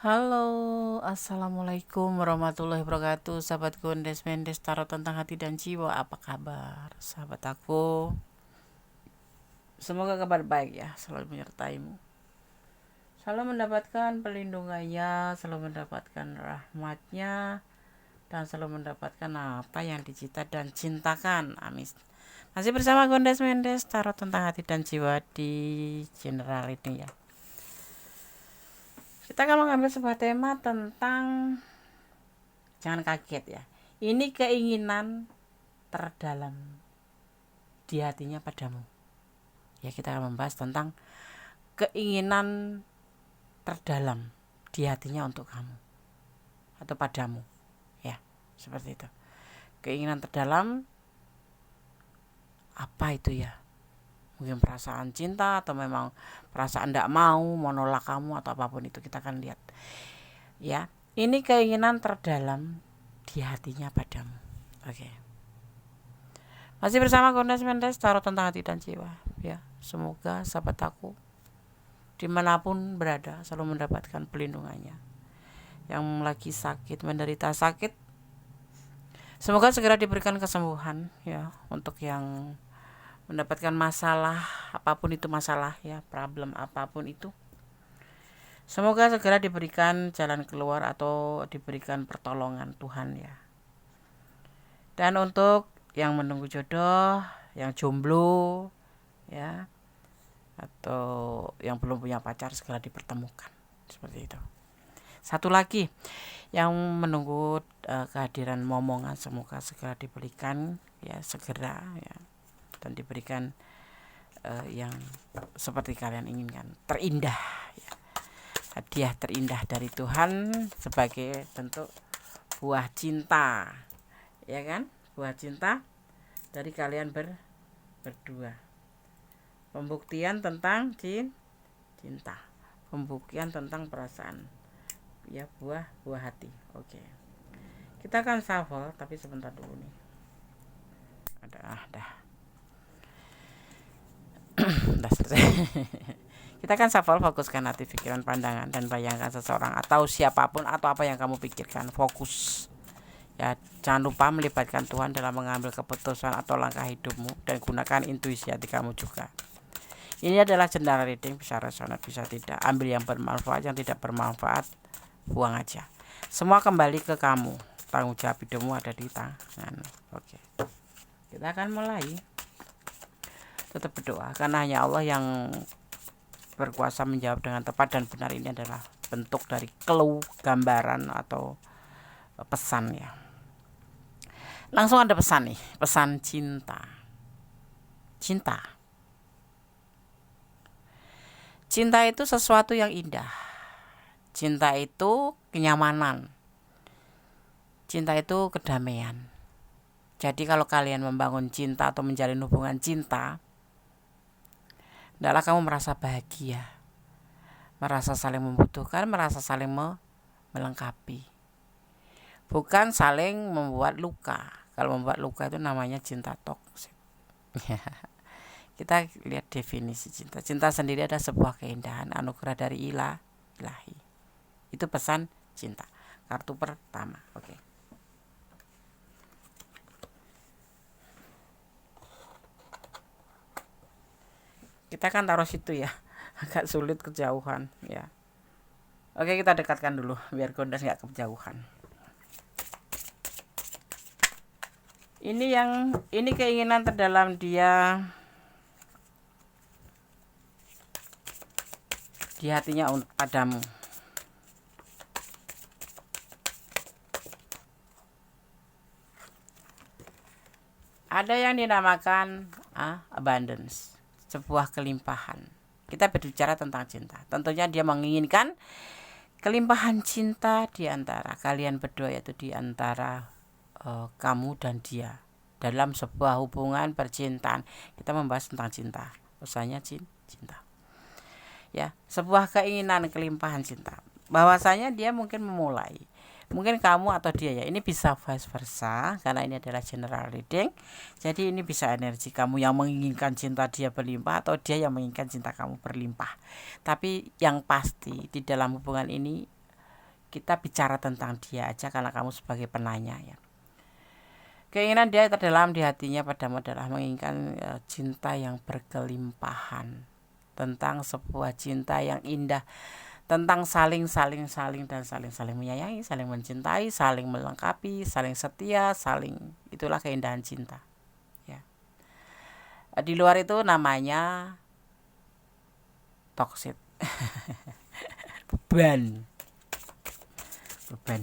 Halo, assalamualaikum warahmatullahi wabarakatuh. Sahabat Gondes Mendes Tarot tentang hati dan jiwa. Apa kabar, sahabat aku? Semoga kabar baik ya, selalu menyertaimu. Selalu mendapatkan pelindungannya, selalu mendapatkan rahmatnya, dan selalu mendapatkan apa yang dicita dan cintakan. Amin. Masih bersama Gondes Mendes Tarot tentang hati dan jiwa di general ini ya. Kita akan mengambil sebuah tema tentang, jangan kaget ya, ini keinginan terdalam di hatinya padamu. Ya, kita akan membahas tentang keinginan terdalam di hatinya untuk kamu atau padamu. Ya, seperti itu. Keinginan terdalam apa itu ya? Mungkin perasaan cinta atau memang perasaan tidak mau menolak kamu atau apapun itu, kita akan lihat. Ya, ini keinginan terdalam di hatinya padamu. Oke. Masih bersama Gondes Mendes Tarot tentang hati dan jiwa. Ya, semoga sahabat aku dimanapun berada selalu mendapatkan pelindungannya. Yang lagi sakit, menderita sakit, semoga segera diberikan kesembuhan ya. Untuk yang mendapatkan masalah, apapun itu masalah ya, problem apapun itu, semoga segera diberikan jalan keluar atau diberikan pertolongan Tuhan ya. Dan untuk yang menunggu jodoh, yang jomblo ya, atau yang belum punya pacar, segera dipertemukan. Seperti itu. Satu lagi, yang menunggu kehadiran momongan, semoga segera diberikan ya, segera ya, dan diberikan yang seperti kalian inginkan, terindah ya. Hadiah terindah dari Tuhan sebagai bentuk buah cinta, ya kan? Buah cinta dari kalian berdua. Pembuktian tentang cinta, pembuktian tentang perasaan, ya, buah hati. Oke. Kita akan shuffle, tapi sebentar dulu nih. Dah selesai. Kita akan shuffle, fokuskan hati, pikiran, pandangan, dan bayangkan seseorang atau siapapun atau apa yang kamu pikirkan. Fokus. Ya, jangan lupa melibatkan Tuhan dalam mengambil keputusan atau langkah hidupmu, dan gunakan intuisi hati kamu juga. Ini adalah general reading, bisa resonate, bisa tidak. Ambil yang bermanfaat, yang tidak bermanfaat buang aja. Semua kembali ke kamu. Tanggung jawab hidupmu ada di tangan. Oke. Kita akan mulai. Tetap berdoa, karena hanya Allah yang berkuasa menjawab dengan tepat dan benar. Ini adalah bentuk dari clue, gambaran atau pesan ya. Langsung ada pesan nih, pesan cinta. Cinta itu sesuatu yang indah. Cinta itu kenyamanan. Cinta itu kedamaian. Jadi kalau kalian membangun cinta atau menjalin hubungan cinta, hendaklah kamu merasa bahagia, merasa saling membutuhkan, merasa saling melengkapi, bukan saling membuat luka. Kalau membuat luka itu namanya cinta toksik. Kita lihat definisi cinta. Cinta sendiri adalah sebuah keindahan, anugerah dari ilahi. Itu pesan cinta. Kartu pertama. Oke. Kita kan taruh situ ya. Agak sulit kejauhan ya. Oke, kita dekatkan dulu biar Gondes nggak kejauhan. Ini keinginan terdalam dia di hatinya padamu. Ada yang dinamakan abundance, sebuah kelimpahan. Kita berbicara tentang cinta. Tentunya dia menginginkan kelimpahan cinta di antara kalian berdua, yaitu di antara kamu dan dia dalam sebuah hubungan percintaan. Kita membahas tentang cinta. Pesannya cinta. Ya, sebuah keinginan kelimpahan cinta. Bahwasanya dia mungkin memulai, mungkin kamu atau dia ya. Ini bisa vice versa karena ini adalah general reading. Jadi ini bisa energi kamu yang menginginkan cinta dia berlimpah atau dia yang menginginkan cinta kamu berlimpah. Tapi yang pasti di dalam hubungan ini kita bicara tentang dia aja karena kamu sebagai penanya ya. Keinginan dia terdalam di hatinya padamu adalah menginginkan cinta yang berkelimpahan, tentang sebuah cinta yang indah, tentang saling dan saling menyayangi, saling mencintai, saling melengkapi, saling setia, itulah keindahan cinta ya. Di luar itu namanya toksik. beban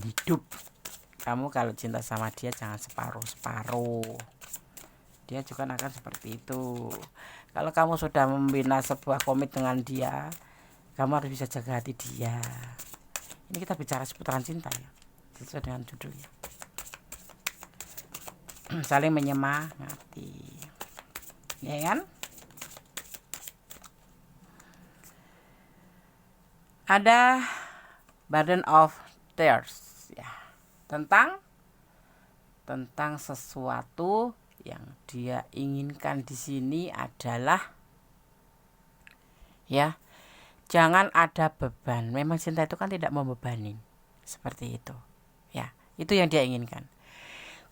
hidup. Kamu kalau cinta sama dia jangan separuh-separuh, dia juga akan seperti itu. Kalau kamu sudah membina sebuah komit dengan dia, kamu harus bisa jaga hati dia. Ini kita bicara seputaran cinta ya, sesuai dengan judulnya. Saling menyemangati, ya kan? Ada burden of tears ya, tentang sesuatu yang dia inginkan di sini adalah ya, jangan ada beban. Memang cinta itu kan tidak membebani, seperti itu ya. Itu yang dia inginkan.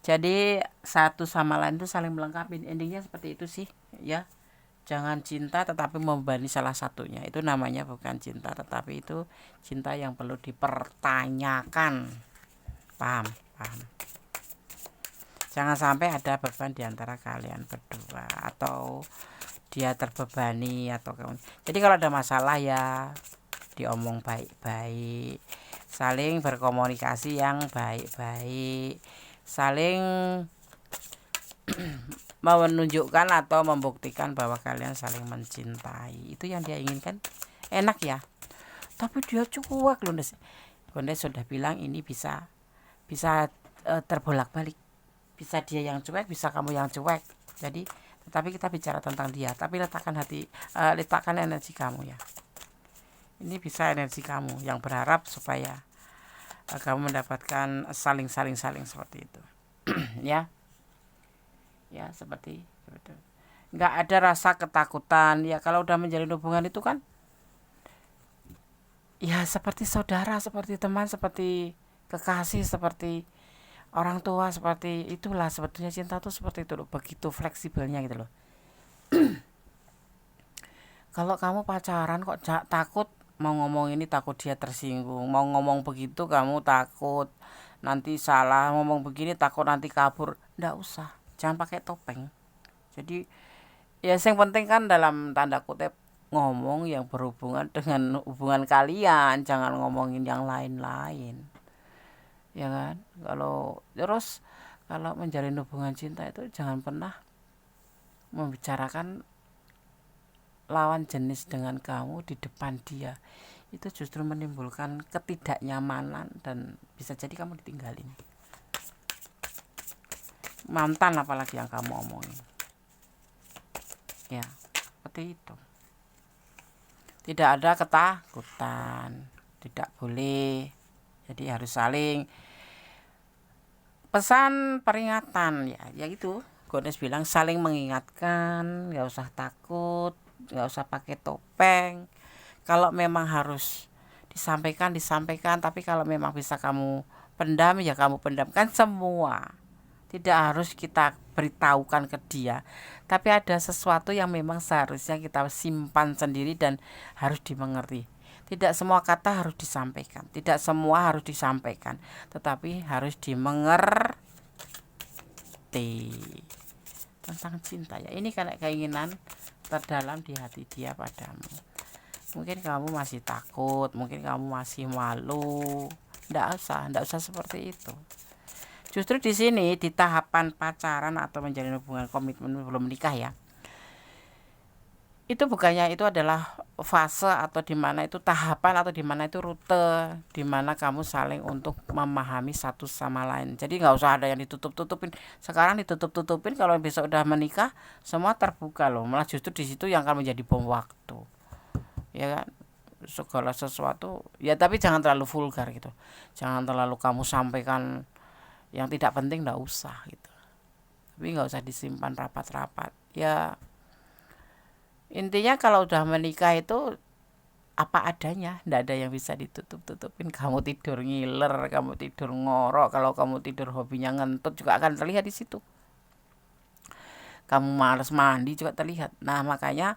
Jadi satu sama lain itu saling melengkapi. Endingnya seperti itu sih ya. Jangan cinta tetapi membebani salah satunya. Itu namanya bukan cinta, tetapi itu cinta yang perlu dipertanyakan. Paham? Jangan sampai ada beban di antara kalian berdua, atau dia terbebani atau jadi kalau ada masalah ya diomong baik-baik, saling berkomunikasi yang baik-baik, saling menunjukkan atau membuktikan bahwa kalian saling mencintai. Itu yang dia inginkan. Enak ya, tapi dia cuek loh. Bunda sudah bilang ini bisa terbolak-balik, bisa dia yang cuek, bisa kamu yang cuek. Jadi tetapi kita bicara tentang dia, tapi letakkan energi kamu ya. Ini bisa energi kamu yang berharap supaya kamu mendapatkan saling seperti itu. Ya seperti itu. Nggak ada rasa ketakutan ya. Kalau udah menjalin hubungan itu kan ya seperti saudara, seperti teman, seperti kekasih, seperti orang tua, seperti itulah sebetulnya cinta tuh seperti itu loh, begitu fleksibelnya gitu loh. Kalau kamu pacaran kok takut mau ngomong ini, takut dia tersinggung, mau ngomong begitu kamu takut nanti salah, ngomong begini takut nanti kabur, nggak usah, jangan pakai topeng. Jadi ya yang penting kan dalam tanda kutip ngomong yang berhubungan dengan hubungan kalian, jangan ngomongin yang lain-lain ya kan. Kalau menjalin hubungan cinta itu jangan pernah membicarakan lawan jenis dengan kamu di depan dia. Itu justru menimbulkan ketidaknyamanan dan bisa jadi kamu ditinggalin. Mantan apalagi yang kamu omongin. Ya, seperti itu. Tidak ada ketakutan, tidak boleh. Jadi harus saling pesan peringatan ya itu. Gones bilang saling mengingatkan, nggak usah takut, nggak usah pakai topeng. Kalau memang harus disampaikan, tapi kalau memang bisa kamu pendam ya kamu pendamkan semua. Tidak harus kita beritahukan ke dia, tapi ada sesuatu yang memang seharusnya kita simpan sendiri dan harus dimengerti. Tidak semua kata harus disampaikan, tidak semua harus disampaikan, tetapi harus dimengerti tentang cinta ya. Ini kayak keinginan terdalam di hati dia padamu. Mungkin kamu masih takut, mungkin kamu masih malu. Nggak usah seperti itu. Justru di sini di tahapan pacaran atau menjalin hubungan komitmen belum menikah ya, itu bukannya itu adalah fase atau dimana itu tahapan atau dimana itu rute dimana kamu saling untuk memahami satu sama lain. Jadi nggak usah ada yang ditutup-tutupin. Sekarang ditutup-tutupin, kalau besok udah menikah semua terbuka loh. Malah justru di situ yang akan menjadi bom waktu. Ya kan? Segala sesuatu ya, tapi jangan terlalu vulgar gitu. Jangan terlalu kamu sampaikan yang tidak penting, nggak usah gitu. Tapi nggak usah disimpan rapat-rapat ya. Intinya kalau udah menikah itu apa adanya, ndak ada yang bisa ditutup-tutupin. Kamu tidur ngiler, kamu tidur ngorok, kalau kamu tidur hobinya ngentut juga akan terlihat di situ. Kamu males mandi juga terlihat. Nah, makanya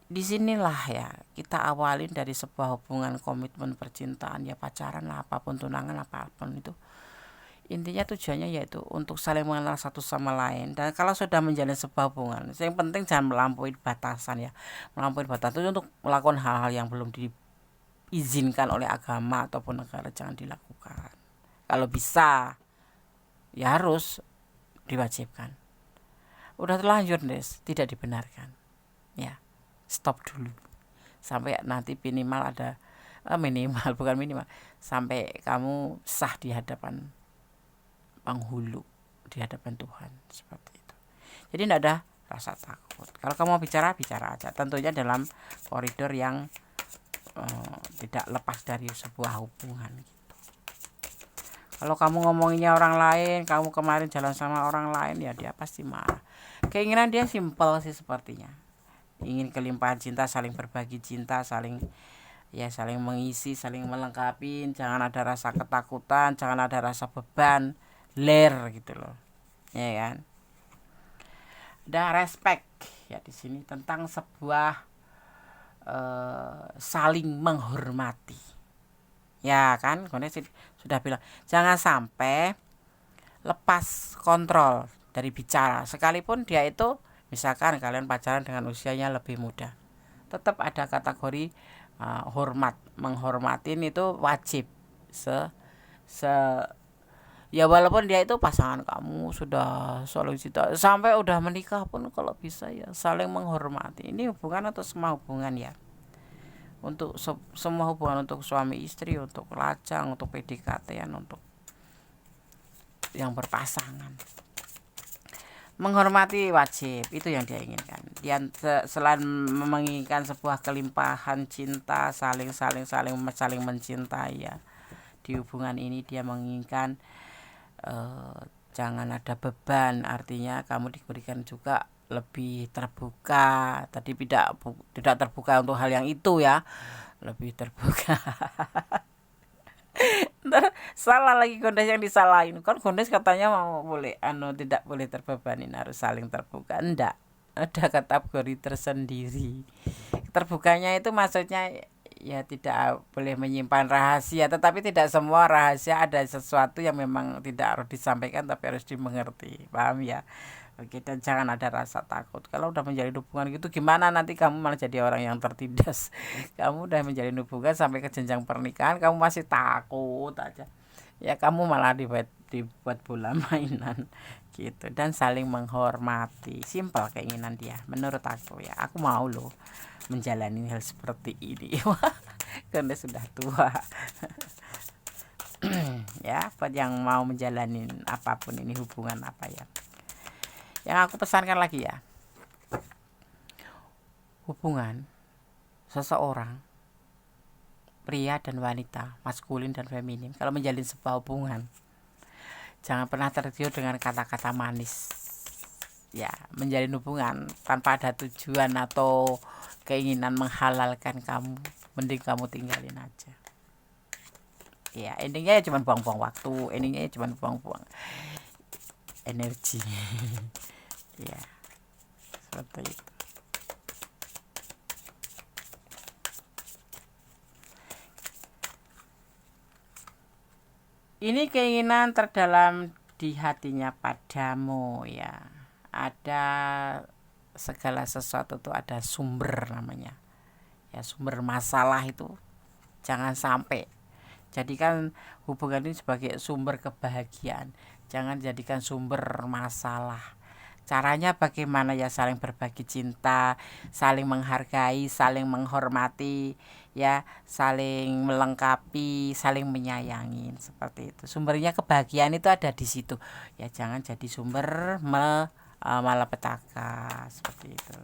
disinilah ya kita awalin dari sebuah hubungan, komitmen, percintaan, ya pacaran lah, apapun, tunangan, apapun itu. Intinya tujuannya yaitu untuk saling mengenal satu sama lain. Dan kalau sudah menjalin sebuah hubungan, yang penting jangan melampaui batasan ya. Melampaui batasan itu untuk melakukan hal-hal yang belum diizinkan oleh agama ataupun negara, jangan dilakukan. Kalau bisa ya harus diwajibkan. Udah terlanjur Des, tidak dibenarkan. Ya, stop dulu. Sampai nanti minimal ada minimal bukan minimal, sampai kamu sah di hadapan penghulu, di hadapan Tuhan, seperti itu. Jadi tidak ada rasa takut. Kalau kamu mau bicara, bicara aja, tentunya dalam koridor yang tidak lepas dari sebuah hubungan gitu. Kalau kamu ngomonginnya orang lain, kamu kemarin jalan sama orang lain, ya dia pasti marah. Keinginan dia simpel sih sepertinya, ingin kelimpahan cinta, saling berbagi cinta, saling mengisi, saling melengkapi. Jangan ada rasa ketakutan, jangan ada rasa beban gitu loh, ya kan. Ada respect ya di sini tentang sebuah saling menghormati, ya kan. Kondisi sudah bilang jangan sampai lepas kontrol dari bicara, sekalipun dia itu misalkan kalian pacaran dengan usianya lebih muda, tetap ada kategori hormat, menghormatin itu wajib. Ya walaupun dia itu pasangan kamu sudah solicita sampai udah menikah pun, kalau bisa ya saling menghormati. Ini hubungan atau semua hubungan ya, untuk semua hubungan, untuk suami istri, untuk lajang, untuk PDKT-an, untuk yang berpasangan. Menghormati wajib, itu yang dia inginkan. Dia selain menginginkan sebuah kelimpahan cinta, saling mencintai ya. Di hubungan ini dia menginginkan jangan ada beban, artinya kamu diberikan juga lebih terbuka. Tadi tidak terbuka untuk hal yang itu ya, lebih terbuka. Ntar salah lagi Gondes, yang disalahin kan Gondes katanya mau boleh tidak boleh terbebanin, harus saling terbuka. Enggak, ada kategori tersendiri. Terbukanya itu maksudnya ya tidak boleh menyimpan rahasia, tetapi tidak semua rahasia, ada sesuatu yang memang tidak harus disampaikan tapi harus dimengerti, paham ya. Oke, dan jangan ada rasa takut. Kalau udah menjalin hubungan gitu, gimana nanti kamu malah jadi orang yang tertindas. Kamu udah menjalin hubungan sampai ke jenjang pernikahan, kamu masih takut aja, ya kamu malah dibuat bola mainan gitu. Dan saling menghormati, simpel keinginan dia menurut aku ya. Aku mau loh menjalani hal seperti ini. Karena sudah tua. Ya, buat yang mau menjalani apapun ini, hubungan apa ya, yang aku pesankan lagi ya, hubungan seseorang, pria dan wanita, maskulin dan feminin, kalau menjalin sebuah hubungan, jangan pernah tergiur dengan kata-kata manis ya. Menjalin hubungan tanpa ada tujuan atau keinginan menghalalkan kamu, mending kamu tinggalin aja ya. Endingnya cuma buang-buang waktu, endingnya cuma buang-buang energi. Ya, seperti itu. Ini keinginan terdalam di hatinya padamu ya. Ada segala sesuatu tuh ada sumber namanya. Ya, sumber masalah itu jangan sampai jadikan hubungan ini sebagai sumber kebahagiaan. Jangan jadikan sumber masalah. Caranya bagaimana ya, saling berbagi cinta, saling menghargai, saling menghormati ya, saling melengkapi, saling menyayangi, seperti itu. Sumbernya kebahagiaan itu ada di situ. Ya jangan jadi sumber malapetaka, seperti itu.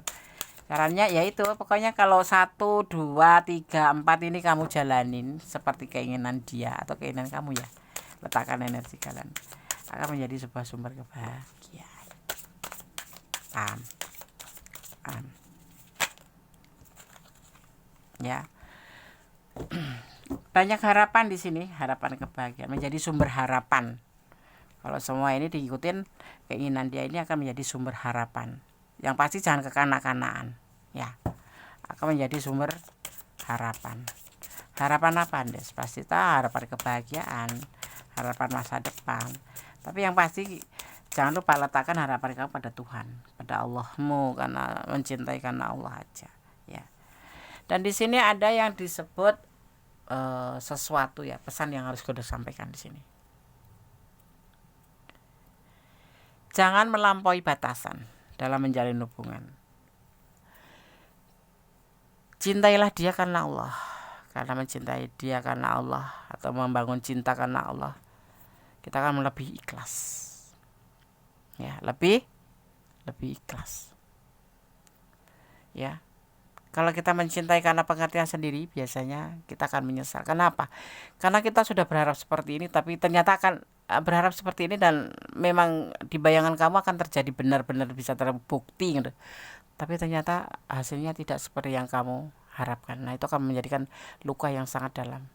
Caranya yaitu pokoknya kalau 1, 2, 3, 4 ini kamu jalanin seperti keinginan dia atau keinginan kamu ya. Letakkan energi kalian akan menjadi sebuah sumber kebahagiaan. Paham? ya. Banyak harapan di sini, harapan kebahagiaan menjadi sumber harapan. Kalau semua ini diikutin, keinginan dia ini akan menjadi sumber harapan. Yang pasti jangan kekanak-kanakan, ya. Akan menjadi sumber harapan. Harapan apa, Andes? Pasti harapan kebahagiaan, harapan masa depan. Tapi yang pasti jangan lupa letakkan harapan kamu pada Tuhan, pada Allahmu, karena mencintai karena Allah aja, ya. Dan di sini ada yang disebut sesuatu, ya, pesan yang harus Kode sampaikan di sini. Jangan melampaui batasan dalam menjalin hubungan. Cintailah dia karena Allah. Karena mencintai dia karena Allah atau membangun cinta karena Allah, kita akan lebih ikhlas. Ya, lebih ikhlas. Ya. Kalau kita mencintai karena pengertian sendiri, biasanya kita akan menyesal. Kenapa? Karena kita sudah berharap seperti ini, tapi ternyata akan berharap seperti ini dan memang di bayangan kamu akan terjadi, benar-benar bisa terbukti gitu. Tapi ternyata hasilnya tidak seperti yang kamu harapkan. Nah, itu akan menjadikan luka yang sangat dalam.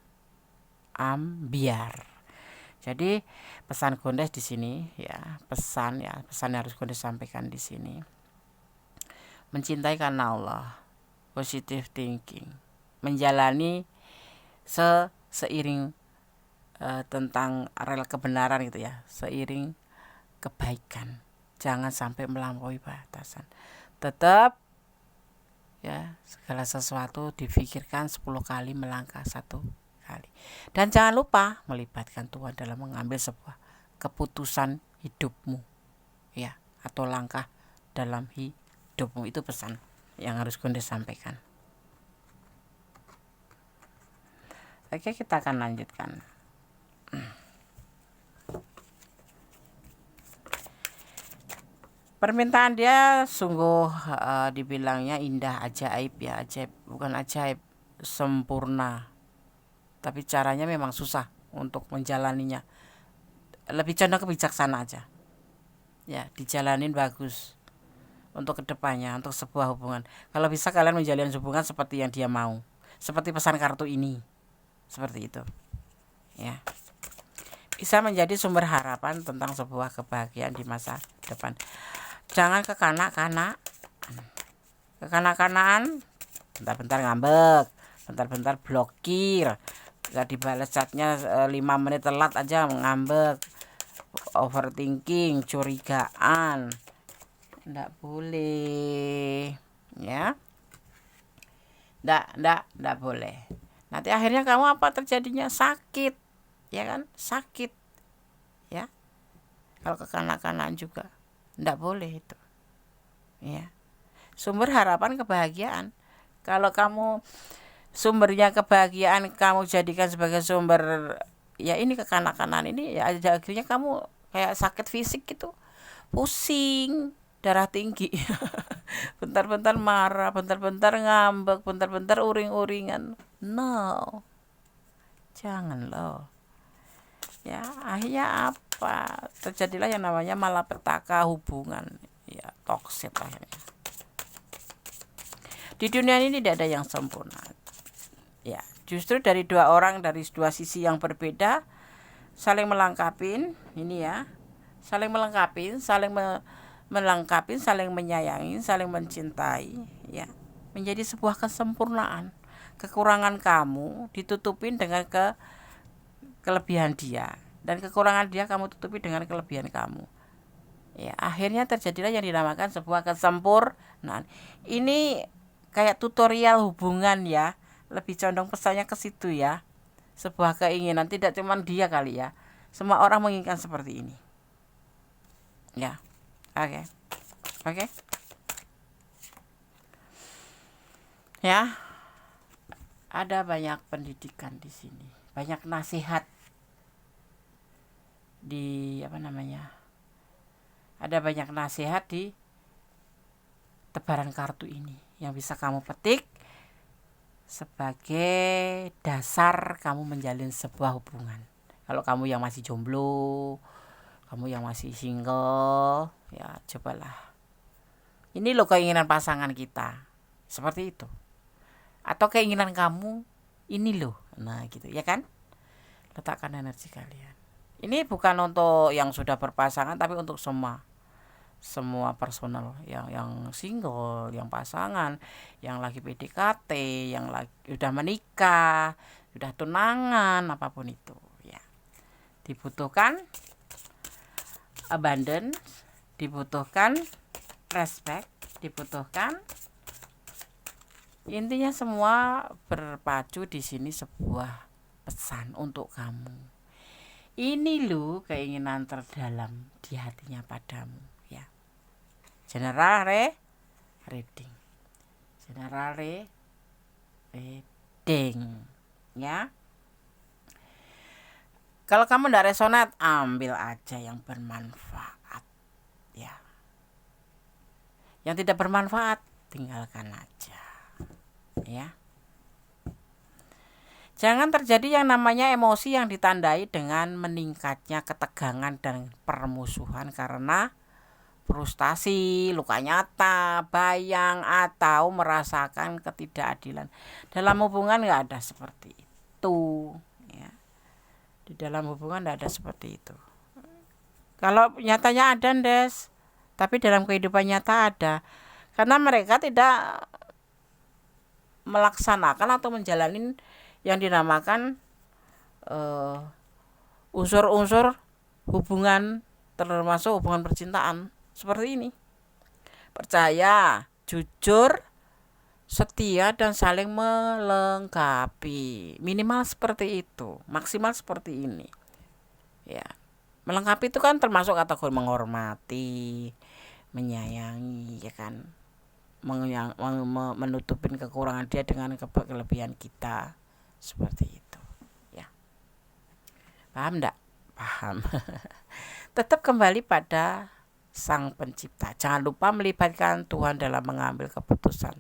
Ambiar. Jadi pesan Gondes di sini, ya, pesan yang harus Gondes sampaikan di sini. Mencintai karena Allah, positive thinking, menjalani seiring tentang rel kebenaran gitu ya, seiring kebaikan. Jangan sampai melampaui batasan. Tetap, ya, segala sesuatu difikirkan 10 kali, melangkah 1 kali. Dan jangan lupa melibatkan Tuhan dalam mengambil sebuah keputusan hidupmu, ya, atau langkah dalam hidupmu. Itu pesan yang harus Gondes sampaikan. Oke, kita akan lanjutkan. Permintaan dia sungguh dibilangnya indah, ajaib, ya, ajaib, bukan ajaib, sempurna. Tapi caranya memang susah untuk menjalaninya. Lebih condong ke bijaksana aja. Ya, dijalanin bagus untuk kedepannya, untuk sebuah hubungan. Kalau bisa kalian menjalin hubungan seperti yang dia mau, seperti pesan kartu ini, seperti itu, ya. Bisa menjadi sumber harapan tentang sebuah kebahagiaan di masa depan. Jangan kekanak-kanakan, bentar-bentar ngambek, bentar-bentar blokir, gak dibalas chatnya 5 menit telat aja ngambek, overthinking, curigaan. Nggak boleh, ya. Nggak boleh. Nanti akhirnya kamu apa terjadinya? Sakit, ya kan? Sakit, ya. Kalau kekanak-kanakan juga nggak boleh itu, ya. Sumber harapan kebahagiaan. Kalau kamu sumbernya kebahagiaan kamu jadikan sebagai sumber, ya, ini kekanak-kanakan ini, ya, akhirnya kamu kayak sakit fisik gitu, pusing, darah tinggi, bentar-bentar marah, bentar-bentar ngambek, bentar-bentar uring-uringan. No, jangan loh, ya. Akhirnya apa? Terjadilah yang namanya malapetaka hubungan, ya, toksik akhirnya. Di dunia ini tidak ada yang sempurna, ya. Justru dari dua orang, dari dua sisi yang berbeda, saling melengkapi, ini ya, saling melengkapi, saling menyayangi, saling mencintai, ya, menjadi sebuah kesempurnaan. Kekurangan kamu ditutupin dengan kelebihan dia, dan kekurangan dia kamu tutupi dengan kelebihan kamu, ya. Akhirnya terjadilah yang dinamakan sebuah kesempurnaan. Ini kayak tutorial hubungan, ya, lebih condong pesannya ke situ, ya. Sebuah keinginan, tidak cuma dia kali, ya, semua orang menginginkan seperti ini, ya. Oke. Ya, ada banyak pendidikan di sini, banyak nasihat di ada banyak nasihat di tebaran kartu ini yang bisa kamu petik sebagai dasar kamu menjalin sebuah hubungan. Kalau kamu yang masih jomblo, kamu yang masih single, ya, cobalah. Ini loh keinginan pasangan kita, seperti itu. atau keinginan kamu ini loh. Nah gitu ya kan, letakkan energi kalian. Ini bukan untuk yang sudah berpasangan, tapi untuk semua personal, yang single, yang pasangan, yang lagi PDKT, yang lagi udah menikah, udah tunangan, apapun itu ya. Dibutuhkan abundance, dibutuhkan respect, dibutuhkan, intinya semua berpacu di sini sebuah pesan untuk kamu. Ini loh keinginan terdalam di hatinya padamu ya. General reading. General reading ya. Kalau kamu tidak resonate, ambil aja yang bermanfaat ya. Yang tidak bermanfaat, tinggalkan aja ya. Jangan terjadi yang namanya emosi yang ditandai dengan meningkatnya ketegangan dan permusuhan karena frustasi, luka nyata, bayang, atau merasakan ketidakadilan. Dalam hubungan nggak ada seperti itu ya. Di dalam hubungan nggak ada seperti itu. Kalau nyatanya ada, Des, tapi dalam kehidupan nyata ada. Karena mereka tidak melaksanakan atau menjalani yang dinamakan unsur-unsur hubungan, termasuk hubungan percintaan seperti ini. Percaya, jujur, setia, dan saling melengkapi. Minimal seperti itu, maksimal seperti ini ya. Melengkapi itu kan termasuk kategori menghormati, menyayangi ya kan, menutupin kekurangan dia dengan kelebihan kita, seperti itu ya. Paham enggak? Paham. Tetap kembali pada Sang Pencipta. Jangan lupa melibatkan Tuhan dalam mengambil keputusan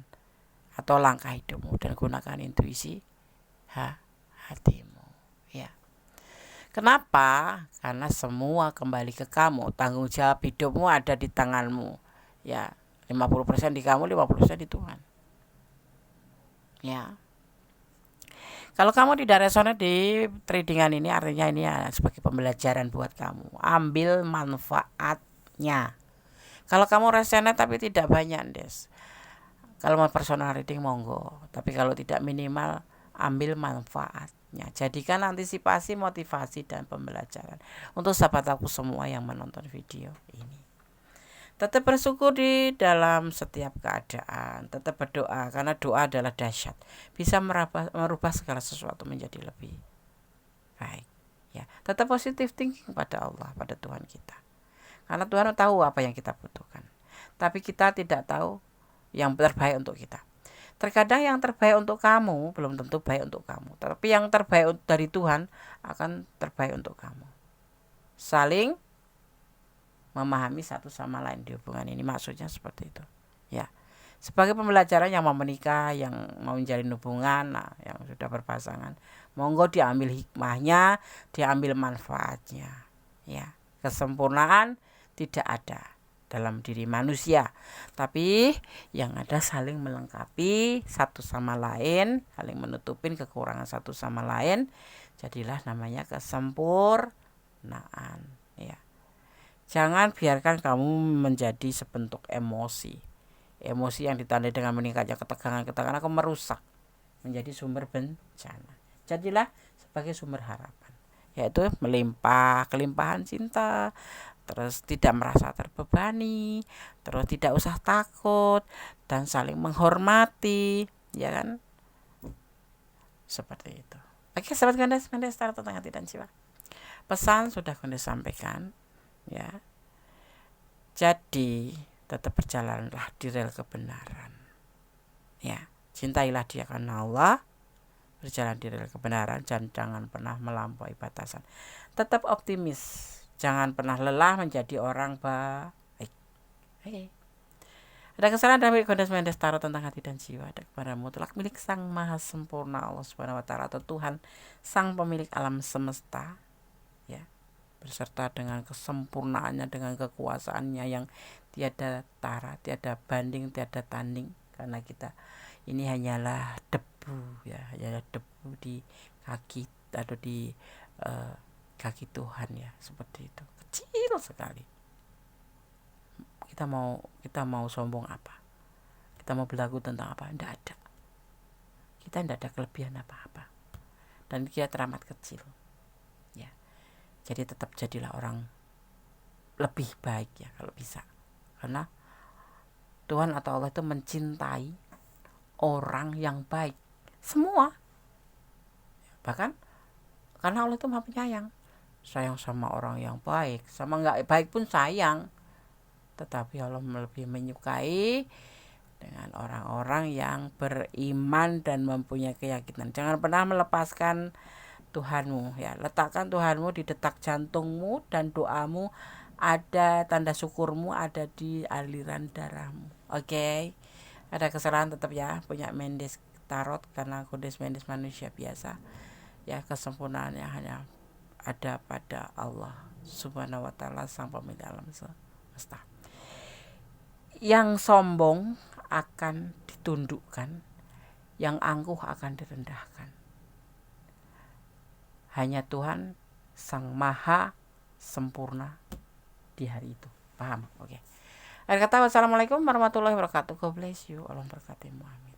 atau langkah hidupmu, dan gunakan intuisi hatimu ya. Kenapa? Karena semua kembali ke kamu. Tanggung jawab hidupmu ada di tanganmu ya. 50% di kamu, 50% di Tuhan ya. Kalau kamu tidak resonate di tradingan ini, artinya ini ya sebagai pembelajaran buat kamu. Ambil manfaatnya. Kalau kamu resonate tapi tidak banyak, Des. Kalau mau personal reading monggo, tapi kalau tidak, minimal ambil manfaatnya. Jadikan antisipasi, motivasi, dan pembelajaran untuk sahabat aku semua yang menonton video ini. Tetap bersyukur di dalam setiap keadaan. Tetap berdoa, karena doa adalah dahsyat. Bisa merubah segala sesuatu menjadi lebih baik ya. Tetap positive thinking pada Allah, pada Tuhan kita. Karena Tuhan tahu apa yang kita butuhkan, tapi kita tidak tahu yang terbaik untuk kita. Terkadang yang terbaik untuk kamu belum tentu baik untuk kamu, tapi yang terbaik dari Tuhan akan terbaik untuk kamu. Saling memahami satu sama lain di hubungan ini, maksudnya seperti itu ya. Sebagai pembelajaran yang mau menikah, yang mau menjalin hubungan, nah, yang sudah berpasangan, monggo diambil hikmahnya, diambil manfaatnya ya. Kesempurnaan tidak ada dalam diri manusia, tapi yang ada saling melengkapi satu sama lain, saling menutupin kekurangan satu sama lain, jadilah namanya kesempurnaan ya. Jangan biarkan kamu menjadi sebentuk emosi yang ditandai dengan meningkatnya ketegangan akan merusak, menjadi sumber bencana. Jadilah sebagai sumber harapan, yaitu kelimpahan cinta, terus tidak merasa terbebani, terus tidak usah takut, dan saling menghormati ya kan, seperti itu. Oke sahabat Gandes tentang hati dan jiwa, pesan sudah Gandes sampaikan ya. Jadi tetap berjalanlah di rel kebenaran ya. Cintailah dia karena Allah, berjalan di rel kebenaran, dan jangan pernah melampaui batasan. Tetap optimis, jangan pernah lelah menjadi orang baik. Oke. Ada kesalahan dalam Gandes Mendes Tarot tentang hati dan jiwa, ada kepada mutlak milik Sang Maha Sempurna Allah Subhanahu wa Ta'ala, atau Tuhan Sang Pemilik alam semesta ya, beserta dengan kesempurnaannya, dengan kekuasaannya yang tiada tara, tiada banding, tiada tanding. Karena kita ini hanyalah debu debu, ya hanya debu di kaki atau di kaki Tuhan, ya seperti itu, kecil sekali. Kita mau sombong apa? Kita mau berlagu tentang apa? Tidak ada. Kita tidak ada kelebihan apa-apa, dan kita teramat kecil, ya. Jadi tetap jadilah orang lebih baik, ya kalau bisa, karena Tuhan atau Allah itu mencintai orang yang baik semua, bahkan karena Allah itu maha penyayang, sayang sama orang yang baik, sama nggak baik pun sayang. Tetapi Allah lebih menyukai dengan orang-orang yang beriman dan mempunyai keyakinan. Jangan pernah melepaskan Tuhanmu, ya. Letakkan Tuhanmu di detak jantungmu, dan doamu ada, tanda syukurmu ada di aliran darahmu. Oke. Ada kesalahan tetap, ya, punya Mendes Tarot, karena Kodes Mendes manusia biasa. Ya, kesempurnaannya hanya ada pada Allah Subhanahu wa taala, sang pemilik alam semesta. Yang sombong akan ditundukkan, yang angkuh akan direndahkan. Hanya Tuhan sang maha sempurna di hari itu. Paham? Oke. Akhir kata, wassalamualaikum warahmatullahi wabarakatuh. God bless you. Allah berkatimu. Amin.